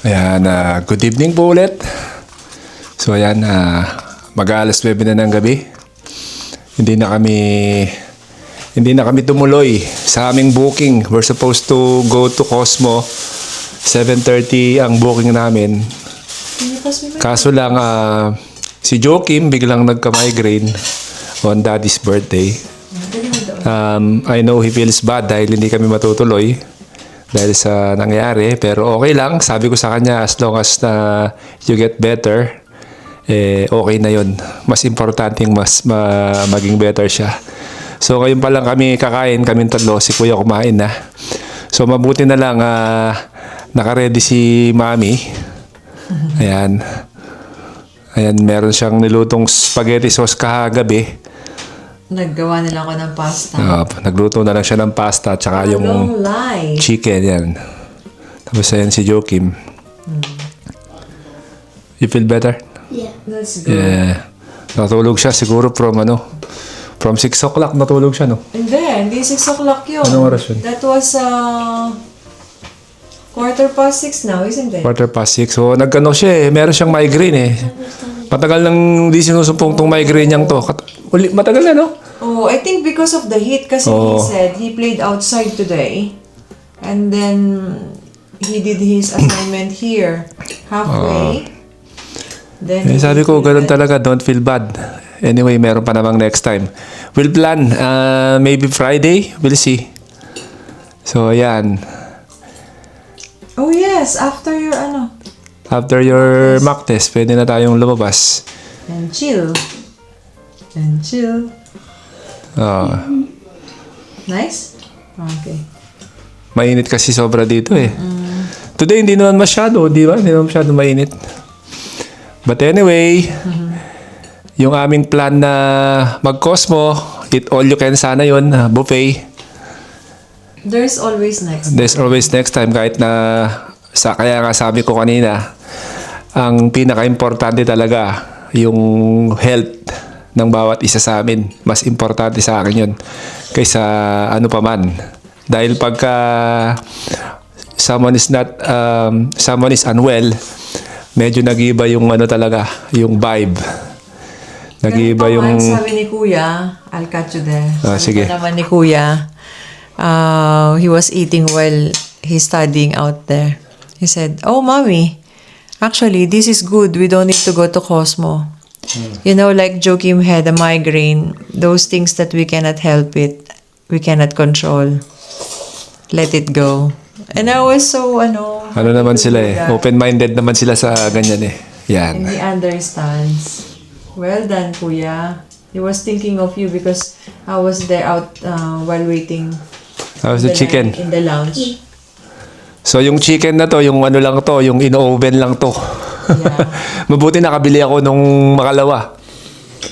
Ayan, good evening po ulit. So ayan, mag-aalas 9 na ng gabi. Hindi na kami tumuloy sa aming booking. We're supposed to go to Cosmo. 7:30 ang booking namin. Kaso lang, si Joakim biglang nagka-migraine on Daddy's birthday. I know he feels bad dahil hindi kami matutuloy dahil sa nangyari, pero okay lang. Sabi ko sa kanya, as long as you get better, okay na yun. Mas importante yung maging better siya. So ngayon pa lang kami kakain, kaming tatlo, si Kuya kumain na. So mabuti na lang, naka-ready si Mami. Ayan, meron siyang nilutong spaghetti sauce kahagabi. Naggawa nila ako ng pasta. Nagluto na lang siya ng pasta at saka yung chicken. Yan. Tapos ayan si Joakim. You feel better? Yeah. Let's go. Yeah. Natulog siya siguro from 6 o'clock natulog siya, no? Hindi 6 o'clock yun. Anong oras yun? That was 6:15 now, isn't it? 6:15. So nagkano siya meron siyang migraine Matagal nang di sinusumpong tong migraine niyang to. Matagal na, no? Oh, I think because of the heat kasi he said he played outside today. And then he did his assignment here halfway. Then sabi ko, ganun talaga, don't feel bad. Anyway, meron pa namang next time. We'll plan, maybe Friday, we'll see. So, ayan. Oh yes, after your mock test, pwede na tayong lumabas. And chill. Nice? Okay. Mainit kasi sobra dito Today, hindi naman masyado, di ba? Hindi naman masyado mainit. But anyway, yung aming plan na mag-Cosmo, eat all you can sana yun, buffet. There's always next time. There's always next time kahit na kaya nga sabi ko kanina, ang pinaka-importante talaga yung health ng bawat isa sa amin. Mas importante sa akin yun kaysa ano pa man. Dahil pagka someone is unwell, medyo nag-iiba yung talaga, yung vibe. Nag-iiba yung... Sabi ni Kuya, I'll catch you there. Sige. Naman ni Kuya, he was eating while he's studying out there. He said, "Oh, Mommy, actually, this is good. We don't need to go to Cosmo. You know, like Joakim had a migraine. Those things that we cannot help it, we cannot control. Let it go." And I was so, ano naman sila open-minded naman sila sa ganyan Yan. And he understands. Well done, Kuya. He was thinking of you because I was there out while waiting. How's the chicken? In the lounge. So yung chicken na to, yung lang to, yung in-oven lang to. Yeah. Mabuti nakabili ako nung makalawa.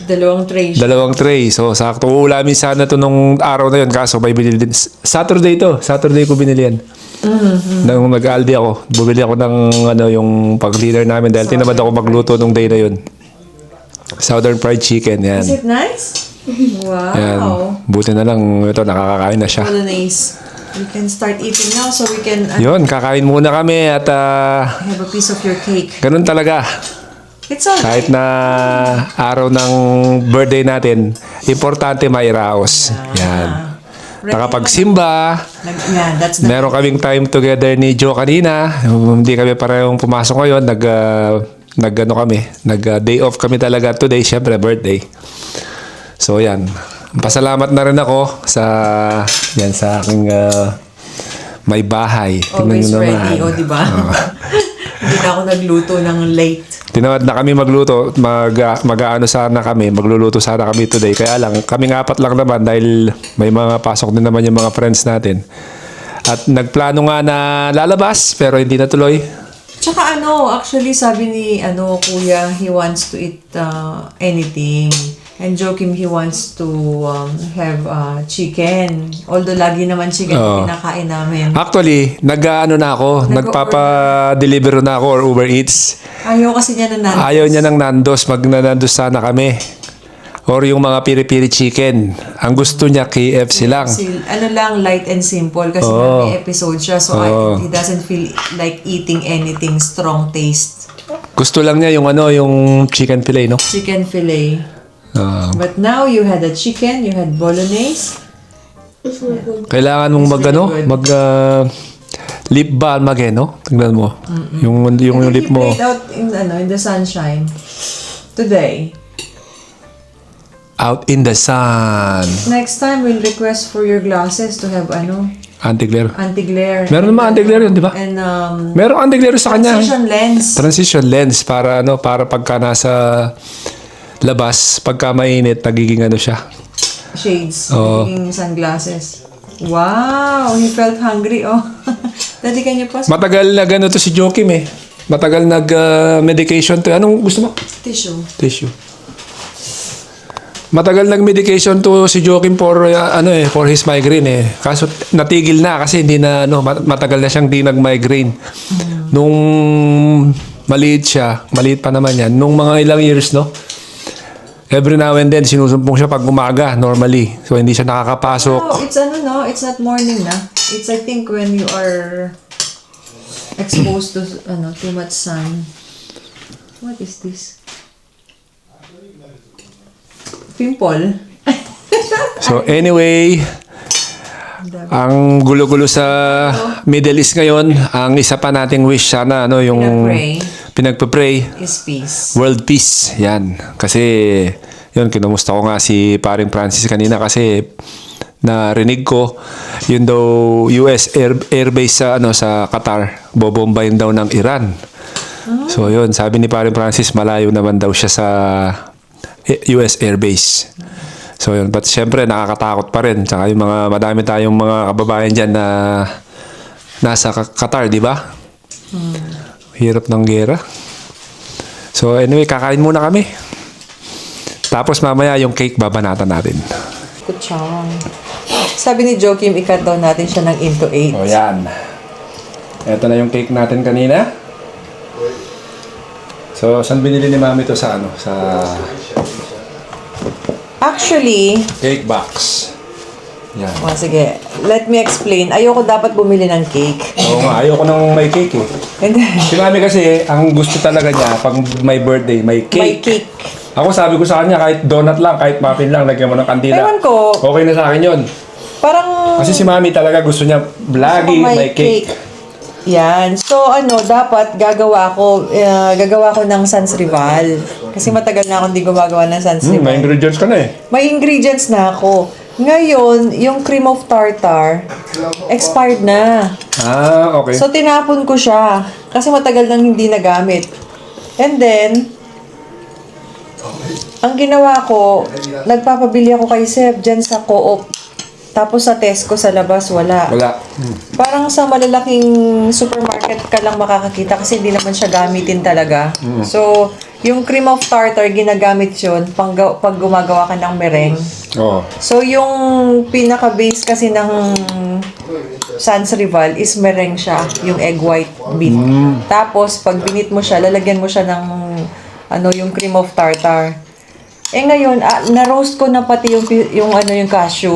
2 tray. 2 tray. So sakto ulamin sana to nung araw na yun. Kaso may binili din. Saturday ko binili yan. Nung nag-Aldi ako, bumili ako ng yung pag-dinner namin dahil tinamad ako magluto nung day na yun. Southern fried chicken, yan. Is it nice? Wow. Yan. Buti na lang ito, nakakakain na siya. Bolognese. We can start eating now so we can Yun, kakain muna kami at have a piece of your cake. ganun talaga. It's all Kahit na araw ng birthday natin, importante mairaos. Yan. Nakapagsimba. Yeah, that's the Meron kaming time together ni Joe kanina. Hindi kami parehong pumasok ngayon. Nag-day off kami talaga today. Siyempre, birthday. So, yan. Pasalamat na rin ako sa aking may bahay. always ready, diba? Hindi na ako nagluto ng late. Tinawad na kami magluto. Mag-aano sana kami. Magluluto sana kami today. Kaya lang, kaming 4 lang naman dahil may mga pasok din naman yung mga friends natin. At nagplano nga na lalabas pero hindi natuloy. Tsaka actually sabi ni Kuya, he wants to eat anything. And Joakim, he wants to have chicken. Although lagi naman chicken pinakain namin. Actually, nagpapa-deliver na ako or Uber Eats. Ayaw kasi niya na Nandos. Ayaw niya ng Nandos. Magnanandos sana kami. Or yung mga piri-piri chicken. Ang gusto niya KFC lang. Ano lang, light and simple kasi may episode siya so he doesn't feel like eating anything strong taste. Gusto lang niya yung ano, yung chicken fillet, no? Chicken fillet. Ah, But now you had a chicken, you had bolognese. kailangan mong mag ano, mag lip balm again, no? Tingnan mo. Yung lip mo. He played out in the sunshine today. Out in the sun. Next time we'll request for your glasses to have Anti-glare. anti-glare. Meron naman anti-glare yun, di ba? And Merong anti-glare sa kanya. transition lens. Transition lens para para pagka nasa labas, pagka mainit, nagiging ano siya. Shades. Oo. Magiging sunglasses. Wow! He felt hungry. Oh. Daddy, can you pause? Matagal na gano to si Joakim eh. Matagal nag-medication to. Anong gusto mo? Tissue. Tissue. Matagal nag-medication to si Joakim for for his migraine eh. Kaso natigil na kasi hindi na matagal na siyang di nag-migraine. Nung maliit siya, maliit pa naman yan. Nung mga ilang years, every now and then sinusumpong siya pag umaga normally. So hindi siya nakakapasok. Oh, it's it's not morning na. It's I think when you are exposed to too much sun. What is this? Pimple. So anyway, ang gulo-gulo sa Middle East ngayon, ang isa pa nating wish sana yung pinagpe-pray Is peace. world peace. Yan. Kasi yun kinumusta ko nga si Paring Francis kanina kasi narinig ko yun daw US airbase sa Qatar bobombayin daw ng Iran. So yun, sabi ni Paring Francis malayo naman daw siya sa US airbase. So yun, but syempre nakakatakot pa rin. Tsaka yung madami tayong mga kababayan dyan na nasa Qatar, di ba? Hirap ng gera. So anyway, kakain muna kami. Tapos mamaya yung cake babanatan natin. Kutsang. Sabi ni Joakim, i-cut daw natin siya ng into 8. O yan. Ito na yung cake natin kanina. So, saan binili ni Mami to sa Actually, cake box. Yan. sige. Let me explain. Ayoko dapat bumili ng cake. Oo nga, ayoko nang may cake eh. And then, Si Mami kasi, ang gusto talaga niya, pag may birthday, may cake. may cake. Ako sabi ko sa kanya, kahit donut lang, kahit muffin lang, lagyan mo ng kandila. Ewan ko. Okay na sa akin yun. Parang Kasi si Mami talaga gusto niya lagi may cake. Yan. So, dapat gagawa ko ng Sans Rival. Kasi matagal na akong hindi gumagawa ng Sans Rival. May ingredients ka na eh. May ingredients na ako. Ngayon, yung cream of tartar, expired na. Ah, okay. So, tinapon ko siya. Kasi matagal nang hindi nagamit. And then, ang ginawa ko, nagpapabili ako kay Seb dyan sa Co-op. Tapos sa Tesco sa labas, wala. Wala. Parang sa malalaking supermarket ka lang makakakita kasi hindi naman siya gamitin talaga. So, yung cream of tartar, ginagamit yun pag gumagawa ka ng meringue. Oo. So, yung pinaka-base kasi ng Sans Rival is meringue siya, yung egg white beat. Tapos, pag binit mo siya, lalagyan mo siya ng yung cream of tartar. Eh ngayon, na-roast ko na pati yung cashew.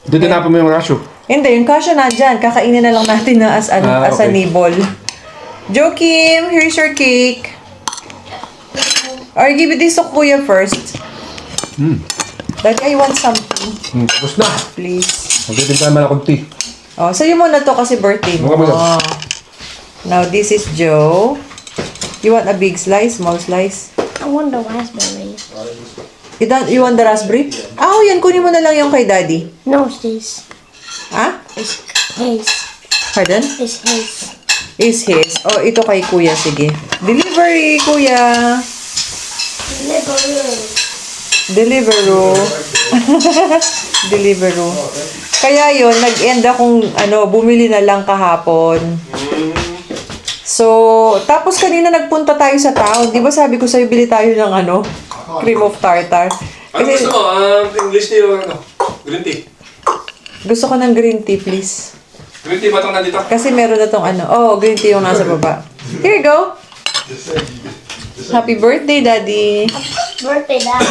Dito tinapon mo yung cashew. Hindi, yung cashew nandyan. Kakainin na lang natin na as a nibble. Joakim, here's your cake. Or give it this to Kuya first. Daddy, I want something. Tapos na. Please. Magbitin tayo man akong tea. Oh, sa'yo muna to kasi birthday mo. Muna. Now, this is Joe. You want a big slice, small slice? I want the raspberry. You want the raspberry? Yan. Kunin mo na lang yung kay Daddy. No, it's his. Ah? It's his. Pardon? It's his. Is his. Oh, ito kay Kuya. Sige. Delivery, Kuya. Deliveroo. Deliveroo. Kaya yun, nag-end akong bumili na lang kahapon. So, tapos kanina nagpunta tayo sa town. Di ba sabi ko sa'yo, bili tayo ng cream of tartar. Ano gusto mo? English tea o green tea? Gusto ko ng green tea, please. Green tea ba itong nandito? Kasi meron na tong green tea yung nasa baba. Here you go. Happy birthday, Daddy. Birthday, Dad.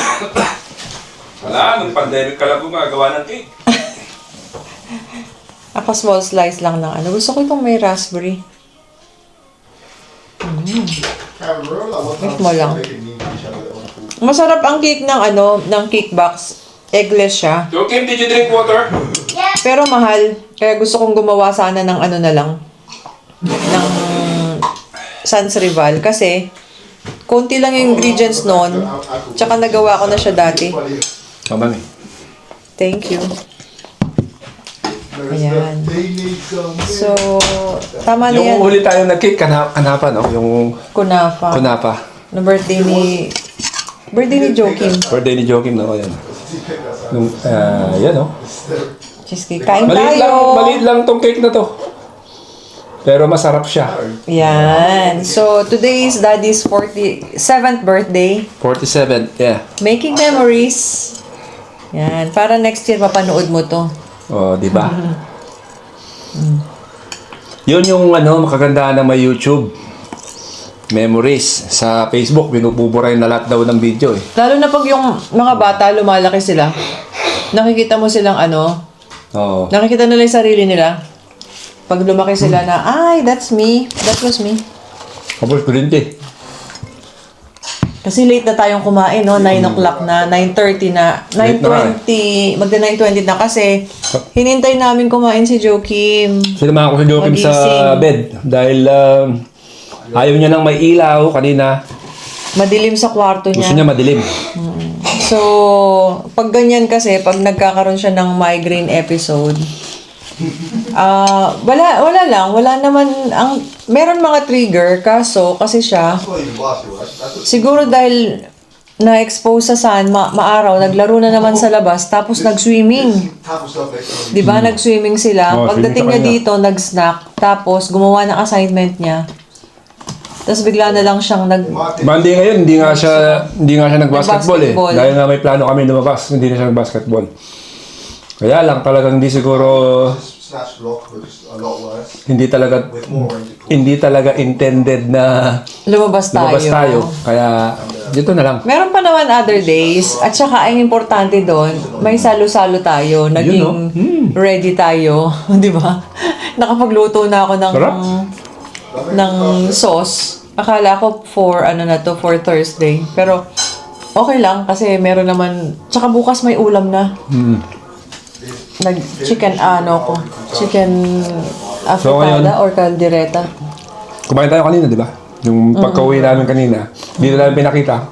Wala, nung pandemic ka lang gumagawa ng cake. Ako small slice lang ng ano. Gusto ko itong may raspberry. Wait mo lang. Masarap ang cake ng ano, ng cake box. Eggless siya. Joakim, did you drink water? Pero mahal. Kaya gusto kong gumawa sana ng ano na lang. Ng Sans Rival. Kasi, konti lang yung ingredients noon. Tsaka nagawa ko na siya dati. Tama Thank you. Ayan. So, tama na yan. Yung huli tayong nag-cake, kanapa, no? Yung Kunafa. kunapa. Na birthday ni Joakim. Birthday ni Joakim, no? Yan. Nung, yan, no? Cheesecake. Kain Maliit tayo. lang tong cake na to. Pero masarap siya. Yan. So, today is Daddy's 47th birthday. 47, yeah. Making memories. Yan. Para next year, mapanood mo to. Oh, di ba? Yun yung ano, makagandaan ng may YouTube. Memories. Sa Facebook, binububuray na lahat daw ng video eh. Lalo na pag yung mga bata, lumalaki sila. Nakikita mo silang ano, Oo. nakikita nila yung sarili nila. Pag lumaki sila na, ay, that's me. That was me. Kapos ko rin eh. Kasi late na tayong kumain, no? 9 o'clock na, 9:30 na, Late na 9:20, magda 9:20 na kasi hinintay namin kumain si Joakim. Sinamahan ko si Joakim sa Magising. bed. Dahil ayaw niya nang may ilaw kanina. Madilim sa kwarto Gusto niya. niya madilim. So, pag ganyan kasi, pag nagkakaroon siya ng migraine episode, wala lang. Wala naman, meron mga trigger, kaso, kasi siya, siguro dahil na-expose sa sun, maaraw, naglaro na naman sa labas, tapos nag-swimming. Di ba? Nag-swimming sila. Oo, Pagdating swimming niya sa dito, nag-snack, tapos gumawa ng assignment niya. Tapos bigla na lang siyang Monday ngayon, hindi nga siya nag-basketball eh. Nag-basketball. Dahil nga may plano kami lumabas, hindi na siya nag-basketball. Kaya lang talagang hindi siguro Snatch block was a lot worse hindi talaga intended na lumabas tayo. Kaya dito na lang. Meron pa naman other days. At saka, ang importante doon, may salo-salo tayo. Naging ready tayo. Di ba? Nakapagluto na ako Sarap. ng sauce. Akala ko for Thursday. Pero, okay lang kasi meron naman, tsaka bukas may ulam na. Chicken afritada or caldereta. Kumain tayo kanina, di ba? Yung pagka-uwi namin kanina, hindi na namin pinakita.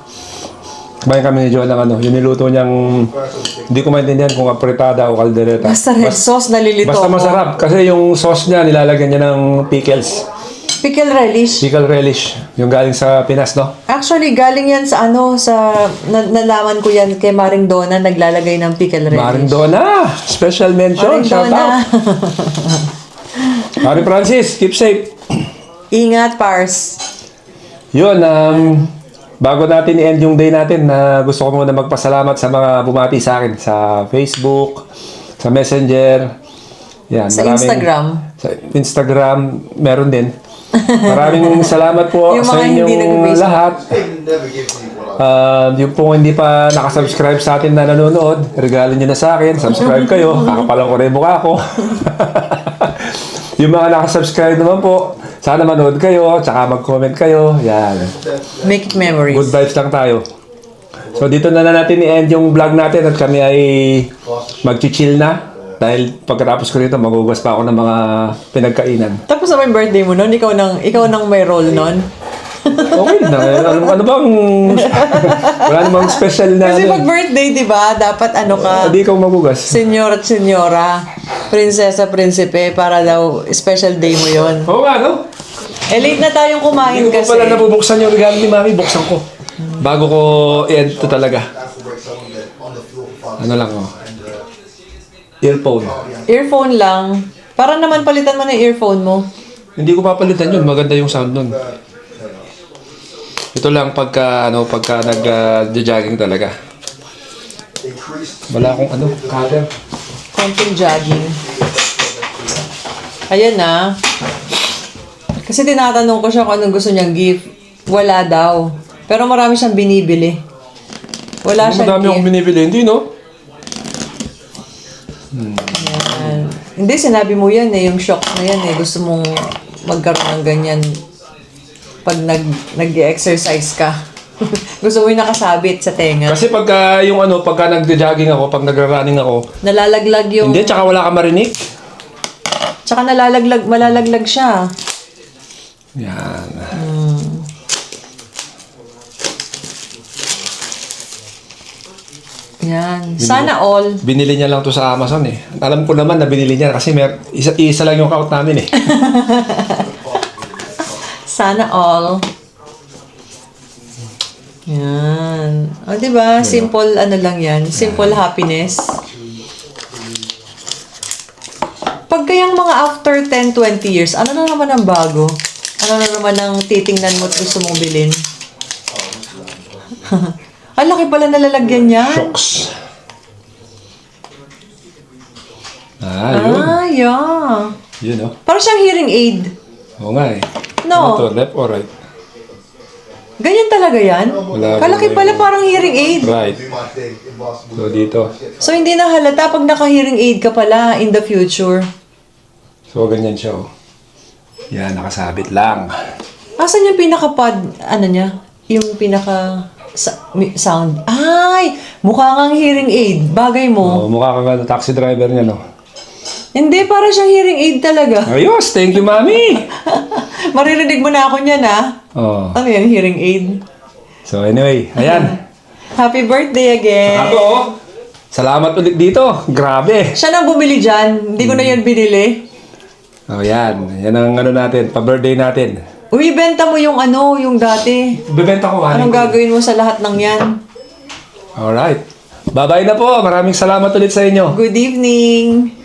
Kumain kami ni Joel ng ano, yung niluto niyang, hindi ko maintindihan kung apretada o caldereta. Basta red sauce, nalilito Basta ako. masarap. Kasi yung sauce niya, nilalagyan niya ng pickles. Pickle relish. Pickle relish. Yung galing sa Pinas, no? Actually, galing yan sa nalaman ko yan kay Maring Donna, naglalagay ng pickle relish. Maring Donna! Special mention. Maring Shout Donna. out. Maring Francis, keep safe. Ingat, Pars. Yun, bago natin i-end yung day natin, gusto ko muna magpasalamat sa mga bumati sa akin sa Facebook, sa Messenger. Yan, Sa Instagram. Sa Instagram, meron din. Maraming salamat po Yung sa mga hindi inyong nag-Facebook. lahat. Yung po hindi pa nakasubscribe sa atin na nanonood, regalo nyo na sa akin. Subscribe kayo. Kakapalang ko rin mukha ko. Yung mga nakasubscribe naman po, sana manood kayo, tsaka mag-comment kayo. Yan. Make it memories. Good vibes lang tayo. So dito na natin i-end yung vlog natin at kami ay mag-chill na. Dahil pagkatapos ko nito, magugas pa ako ng mga pinagkainan. Tapos na yung birthday mo noon, ikaw nang may role noon. Okay na. Ano bang... Wala namang special na... Kasi pag birthday, di ba, dapat ka, Hindi ikaw magugas. senyor at senyora, prinsesa, prinsipe, para daw special day mo yon. Oo nga, no? Late na tayong kumain Hindi ko kasi. pa pala nabubuksan yung regalo ni Mami. Buksan ko. Bago ko i-end to talaga. Ano lang, oh. Earphone. Earphone lang. Para naman palitan mo na yung earphone mo. Hindi ko papalitan yun. Maganda yung sound nun. Ito lang pagka nag-jogging talaga. Wala akong cutter. Konting jogging. Ayan na. Kasi tinatanong ko siya kung anong gusto niyang gift. Wala daw. Pero marami siyang binibili. Wala siyang Madami akong gift. binibili. Hindi, no? Yan. Hindi, sinabi mo yan eh, yung shock na yan eh. Gusto mong magkaroon ng ganyan pag nag-exercise ka. Gusto mo yung nakasabit sa tenga. Kasi pagka yung ano, pagka nagja-jogging ako, pag nagra-running ako, Nalalaglag yung... hindi, tsaka wala ka marinig. Tsaka malalaglag siya. Yan. Yan. Sana all. Binili niya lang to sa Amazon eh. Alam ko naman na binili niya kasi isa lang yung account namin eh. Sana all. Yan. O, diba? Simple ano lang yan. Simple happiness. Pag kayang mga after 10, 20 years, ano na naman ang bago? Ano na naman ang titingnan mo at gusto mong bilhin? Ang laki pala nalalagyan niyan. Shocks. Yun. Yeah. Yun oh. Parang siyang hearing aid. Oo nga eh. No. Ano to, left or right? Ganyan talaga yan? Wala Kalaki po, pala parang hearing aid. Right. Do my thing, impossible. So dito. So, hindi na halata pag naka-hearing aid ka pala in the future. So ganyan siya oh. Yan, nakasabit lang. Asan yung pinaka-pod, ano niya? Yung sound. Ay! Mukha ngang hearing aid. Bagay mo. Oh, mukha kang ano, taxi driver niya no. Hindi, para siyang hearing aid talaga. Ayos, thank you mami. Maririnig mo na ako niyan, ha? Oh. Ano yan, hearing aid? So anyway, ayan. Happy birthday again. Ako oh. Salamat ulit dito. Grabe. Siya nang bumili dyan. Hindi ko na yan binili. Oh, yan. Yan ang ano natin, pa-birthday natin. Uy, benta mo yung ano, yung dati. Bebenta ko. Anong gagawin mo sa lahat ng yan? Alright. Bye-bye na po. Maraming salamat ulit sa inyo. Good evening.